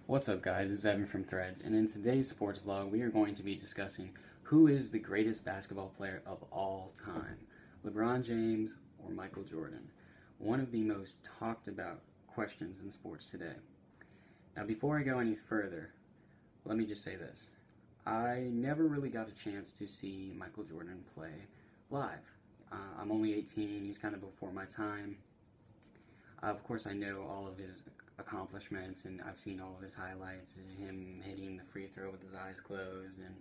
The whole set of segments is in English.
What's up guys, it's Evan from Threads, and in today's sports vlog we are going to be discussing who is the greatest basketball player of all time, LeBron James or Michael Jordan, one of the most talked about questions in sports today. Now before I go any further, let me just say this. I never really got a chance to see Michael Jordan play live. I'm only 18, he's kind of before my time. Of course I know all of his accomplishments, and I've seen all of his highlights, and him hitting the free throw with his eyes closed, and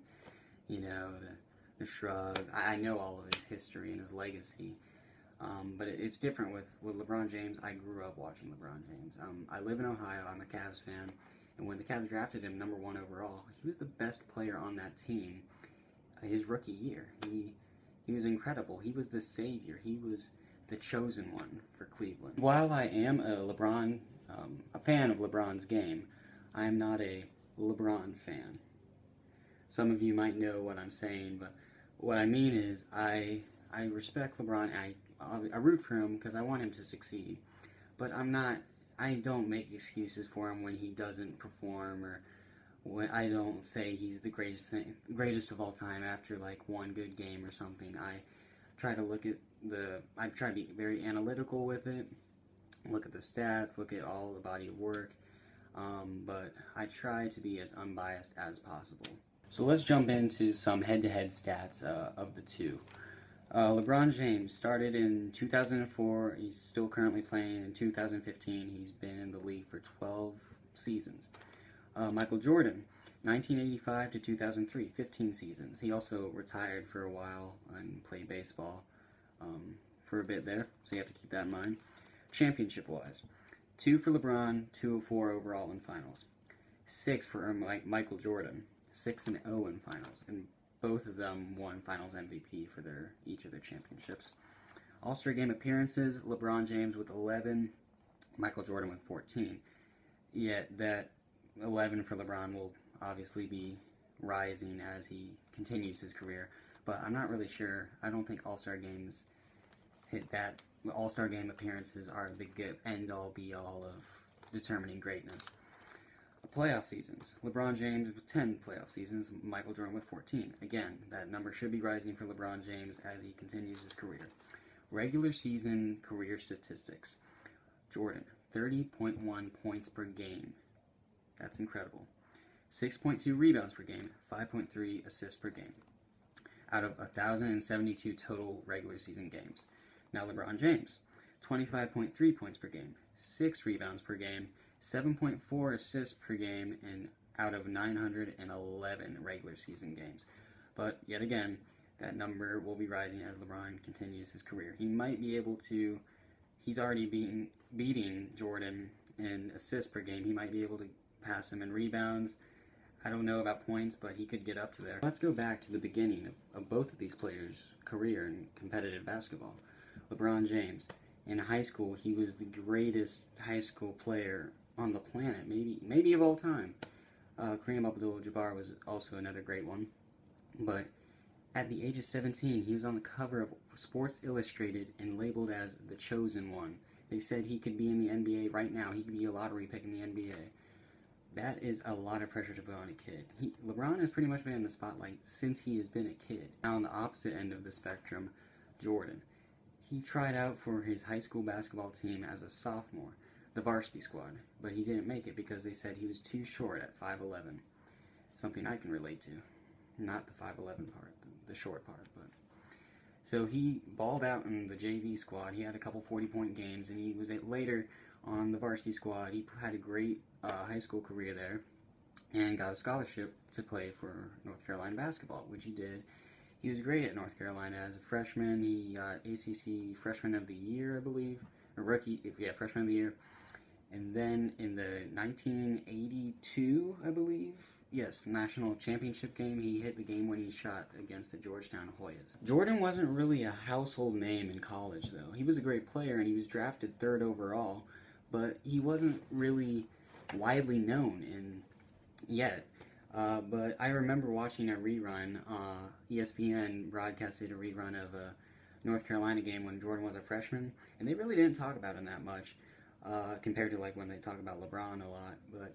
the shrug. I know all of his history and his legacy, but it's different with LeBron James. I grew up watching LeBron James. I live in Ohio. I'm a Cavs fan, and when the Cavs drafted him #1 overall, he was the best player on that team his rookie year. He was incredible. He was the savior. He was the chosen one for Cleveland. While I am a fan of LeBron's game, I am not a LeBron fan. Some of you might know what I'm saying, but what I mean is I respect LeBron. I root for him because I want him to succeed, but I don't make excuses for him when he doesn't perform, or when I don't say he's the greatest of all time after like one good game or something. I try to be very analytical with it, look at the stats, look at all the body of work, but I try to be as unbiased as possible. So let's jump into some head-to-head stats of the two. LeBron James started in 2004, he's still currently playing in 2015, he's been in the league for 12 seasons. Michael Jordan, 1985 to 2003, 15 seasons. He also retired for a while and played baseball for a bit there, so you have to keep that in mind. Championship-wise, 2 for LeBron, 2-4 overall in finals. 6 for Michael Jordan, 6-0 in finals, and both of them won Finals MVP for each of their championships. All-Star Game appearances, LeBron James with 11, Michael Jordan with 14. Yet that 11 for LeBron will obviously be rising as he continues his career, but I'm not really sure. I don't think All-Star Games hit that. All-Star Game appearances are the end-all, be-all of determining greatness. Playoff seasons. LeBron James with 10 playoff seasons, Michael Jordan with 14. Again, that number should be rising for LeBron James as he continues his career. Regular season career statistics. Jordan, 30.1 points per game. That's incredible. 6.2 rebounds per game, 5.3 assists per game, out of 1,072 total regular season games. Now LeBron James, 25.3 points per game, 6 rebounds per game, 7.4 assists per game, and out of 911 regular season games. But yet again, that number will be rising as LeBron continues his career. He might be able to, he's already beating Jordan in assists per game. He might be able to pass him in rebounds. I don't know about points, but he could get up to there. Let's go back to the beginning of both of these players' career in competitive basketball. LeBron James, in high school, he was the greatest high school player on the planet, maybe of all time. Kareem Abdul-Jabbar was also another great one. But at the age of 17, he was on the cover of Sports Illustrated and labeled as the chosen one. They said he could be in the NBA right now. He could be a lottery pick in the NBA. That is a lot of pressure to put on a kid. LeBron has pretty much been in the spotlight since he has been a kid. Now on the opposite end of the spectrum, Jordan. He tried out for his high school basketball team as a sophomore, the varsity squad, but he didn't make it because they said he was too short at 5'11". Something I can relate to. Not the 5'11 part, the short part, but... So he balled out in the JV squad. He had a couple 40-point games, and he was later on the varsity squad. He had a great high school career there and got a scholarship to play for North Carolina basketball, which he did. He was great at North Carolina as a freshman. He got ACC Freshman of the Year, I believe, or Freshman of the Year. And then in the 1982, I believe, yes, national championship game, he hit the game-winning shot against the Georgetown Hoyas. Jordan wasn't really a household name in college, though. He was a great player, and he was drafted 3rd overall, but he wasn't really widely known yet. But I remember watching a rerun. ESPN broadcasted a rerun of a North Carolina game when Jordan was a freshman, and they really didn't talk about him that much compared to like when they talk about LeBron a lot. But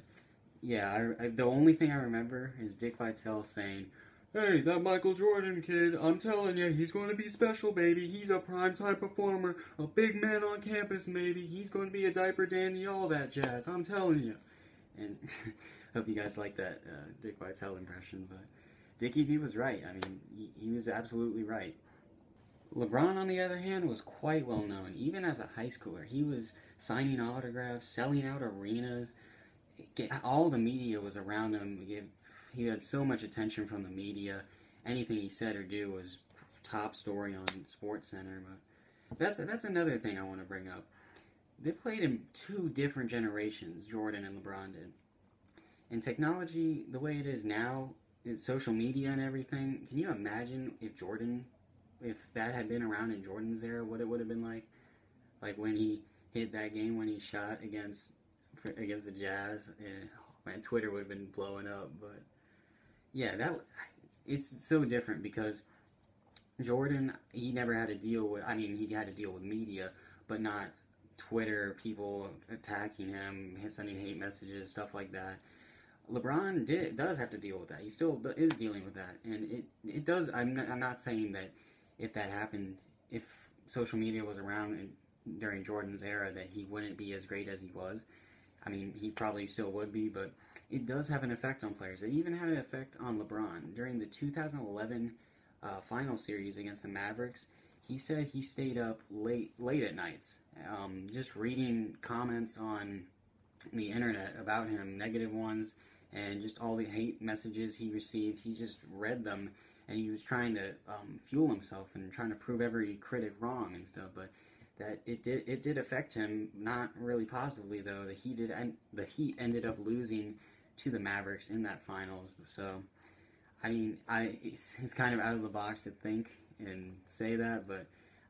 Yeah, the only thing I remember is Dick Vitale saying, "Hey, that Michael Jordan kid, I'm telling you, he's going to be special, baby. He's a primetime performer, a big man on campus, maybe. He's going to be a diaper dandy, all that jazz. I'm telling you." And hope you guys like that Dick Vitale impression, but Dickie V was right. I mean, he was absolutely right. LeBron, on the other hand, was quite well known. Even as a high schooler, he was signing autographs, selling out arenas. All the media was around him. He had so much attention from the media. Anything he said or do was top story on SportsCenter. But that's another thing I want to bring up. They played in two different generations, Jordan and LeBron did. And technology, the way it is now, social media and everything, can you imagine if that had been around in Jordan's era, what it would have been like? Like when he hit that game, when he shot against the Jazz, man, Twitter would have been blowing up. But yeah, it's so different because Jordan, he never had to deal with. I mean, he had to deal with media, but not Twitter, people attacking him, sending hate messages, stuff like that. LeBron does have to deal with that. He still is dealing with that, and it does. I'm not saying that if that happened, if social media was around during Jordan's era, that he wouldn't be as great as he was. I mean, he probably still would be, but it does have an effect on players. It even had an effect on LeBron during the 2011 final series against the Mavericks. He said he stayed up late at nights, just reading comments on the internet about him, negative ones, and just all the hate messages he received. He just read them, and he was trying to fuel himself and trying to prove every critic wrong and stuff. But that it did affect him, not really positively though. The Heat ended up losing to the Mavericks in that finals. So I mean, it's kind of out of the box to think and say that, but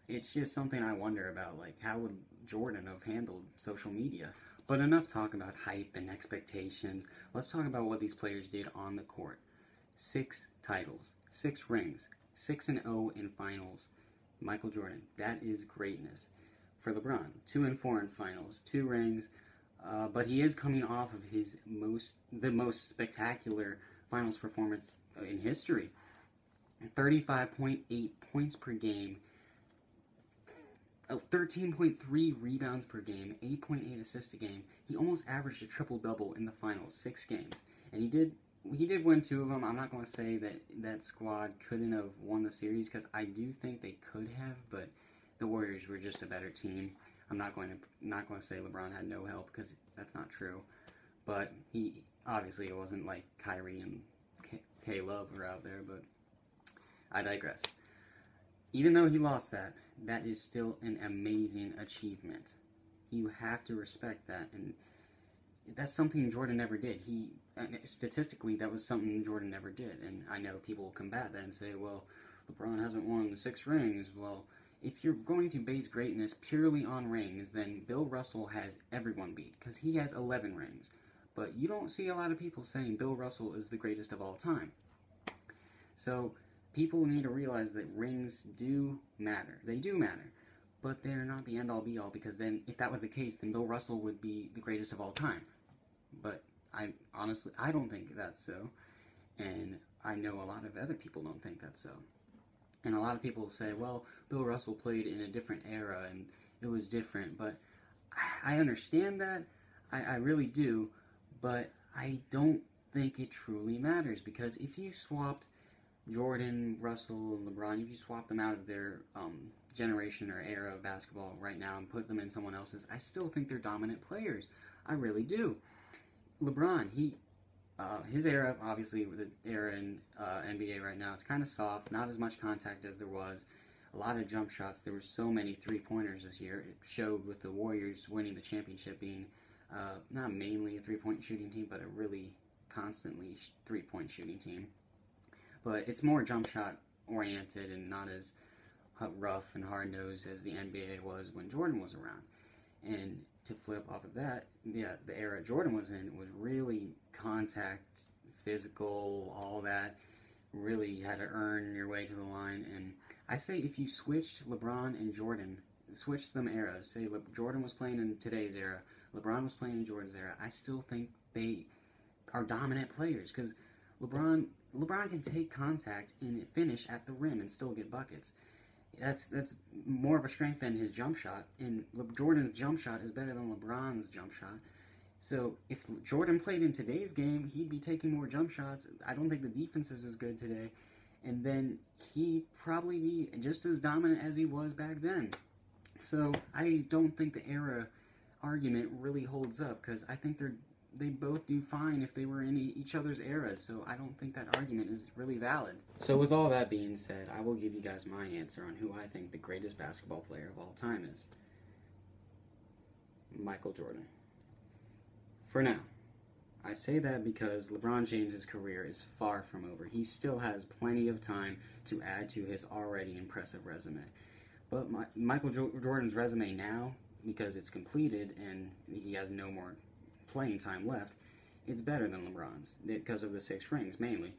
it's just something I wonder about. Like, how would Jordan have handled social media? But enough talk about hype and expectations. Let's talk about what these players did on the court. 6 titles, 6 rings, 6-0 in finals. Michael Jordan, that is greatness. For LeBron, 2-4 in finals, 2 rings, but he is coming off of the most spectacular finals performance in history. 35.8 points per game, 13.3 rebounds per game, 8.8 assists a game. He almost averaged a triple-double in the finals, 6 games. And he did win 2 of them. I'm not going to say that squad couldn't have won the series, because I do think they could have, but the Warriors were just a better team. I'm not going to say LeBron had no help, because that's not true. But obviously it wasn't like Kyrie and K Love were out there, but I digress. Even though he lost that is still an amazing achievement. You have to respect that, and that's something Jordan never did. Statistically, that was something Jordan never did, and I know people will combat that and say, well, LeBron hasn't won 6 rings. Well, if you're going to base greatness purely on rings, then Bill Russell has everyone beat, because he has 11 rings. But you don't see a lot of people saying Bill Russell is the greatest of all time. So people need to realize that rings do matter. They do matter. But they're not the end-all be-all, because then, if that was the case, then Bill Russell would be the greatest of all time. But honestly, I don't think that's so. And I know a lot of other people don't think that's so. And a lot of people say, well, Bill Russell played in a different era, and it was different. But I understand that. I really do. But I don't think it truly matters, because if you swapped Jordan, Russell, and LeBron, if you swap them out of their generation or era of basketball right now and put them in someone else's, I still think they're dominant players. I really do. LeBron, his era, obviously, the era in NBA right now, it's kind of soft, not as much contact as there was, a lot of jump shots. There were so many three-pointers this year. It showed with the Warriors winning the championship, being not mainly a three-point shooting team, but a really constantly three-point shooting team. But it's more jump shot oriented and not as rough and hard-nosed as the NBA was when Jordan was around. And to flip off of that, yeah, the era Jordan was in was really contact, physical, all that. Really had to earn your way to the line. And I say if you switched LeBron and Jordan, switched them eras, say Jordan was playing in today's era, LeBron was playing in Jordan's era, I still think are dominant players, because LeBron can take contact and finish at the rim and still get buckets. That's more of a strength than his jump shot, and Jordan's jump shot is better than LeBron's jump shot. So if Jordan played in today's game, he'd be taking more jump shots. I don't think the defense is as good today, and then he'd probably be just as dominant as he was back then. So I don't think the era argument really holds up, because I think they both do fine if they were in each other's eras, so I don't think that argument is really valid. So with all that being said, I will give you guys my answer on who I think the greatest basketball player of all time is. Michael Jordan. For now. I say that because LeBron James' career is far from over. He still has plenty of time to add to his already impressive resume. But Michael Jordan's resume now, because it's completed and he has no more playing time left, it's better than LeBron's because of the 6 rings mainly.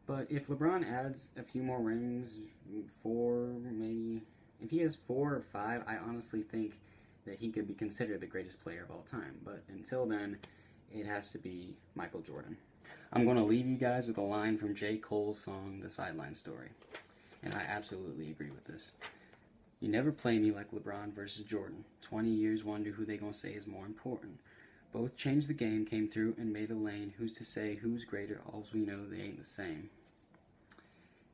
But if LeBron adds a few more rings, 4 maybe, if he has 4 or 5, I honestly think that he could be considered the greatest player of all time. But until then, it has to be Michael Jordan. I'm going to leave you guys with a line from J. Cole's song, The Sideline Story. And I absolutely agree with this. You never play me like LeBron versus Jordan. 20 years wonder who they going to say is more important. Both changed the game, came through, and made a lane. Who's to say who's greater? Alls we know they ain't the same.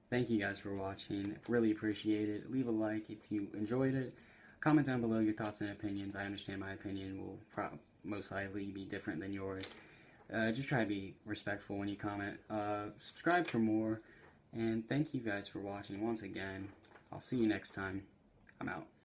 Thank you guys for watching. Really appreciate it. Leave a like if you enjoyed it. Comment down below your thoughts and opinions. I understand my opinion will most likely be different than yours. Just try to be respectful when you comment. Subscribe for more. And thank you guys for watching once again. I'll see you next time. I'm out.